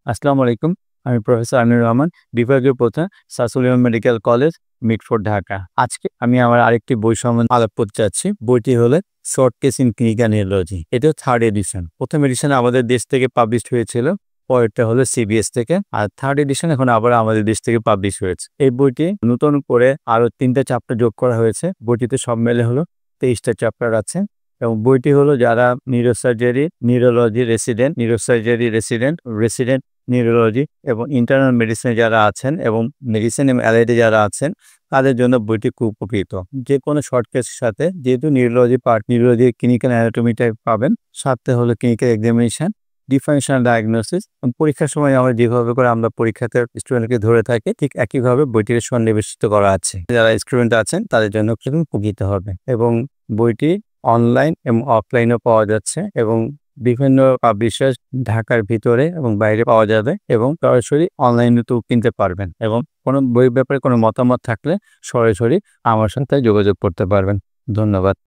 আসসালামু আলাইকুম। আমি প্রফেসর আমিনুর রহমান, বিভাগীয় প্রধান, সাসুলিয়ান মেডিকেল কলেজ, মিটফোর্ড, ঢাকা। আজকে আমি আমার আরেকটি বই সম্বন্ধে আলাপ করতে চাচ্ছি। বইটি হলো short case in clinical neurology. এটা 3rd এডিশন। প্রথম এডিশন আমাদের দেশ থেকে পাবলিশড হয়েছিল। পরেরটা হলো সিবিএস থেকে। আর 3rd এডিশন এখন আবার আমাদের দেশ থেকে পাবলিশ হয়েছে। এই বইটি নতুন করে আরো 3টা চ্যাপ্টার যোগ করা হয়েছে। বইটিতে সব মিলে হলো 23টা চ্যাপ্টার আছে। এবং বইটি হলো যারা neurosurgery, neurology resident, neurosurgery resident neurology এবং ইন্টারনাল মেডিসিনে যারা আছেন এবং মেডিসিন এবং অ্যালার্জি যারা আছেন তাদের জন্য বইটি খুব উপকৃত। যে কোনো শর্ট কেসের সাথে যেহেতু নিউরোলজি ক্লিনিক্যাল অ্যানাটমিটা পাবেন, সাথে হলো ক্লিনিক্যাল এক্সামিনেশন, ডিফারেনশিয়াল ডায়াগনোসিস। পরীক্ষার সময় আমরা যেভাবে করে আমরা পরীক্ষাতে স্টুডেন্টকে ধরে থাকি ঠিক একইভাবে বইটির সন্নিবেশিত করা আছে। যারা স্টুডেন্ট আছেন তাদের জন্য খুব উপকৃত হবে এবং বইটি অনলাইন এবং অফলাইনেও পাওয়া যাচ্ছে এবং বিভিন্ন পাবলিশার ঢাকার ভিতরে এবং বাইরে পাওয়া যাবে এবং সরাসরি অনলাইনেতেও কিনতে পারবেন এবং কোনো বইয়ের ব্যাপারে কোনো মতামত থাকলে সরাসরি আমার সাথে যোগাযোগ করতে পারবেন। ধন্যবাদ।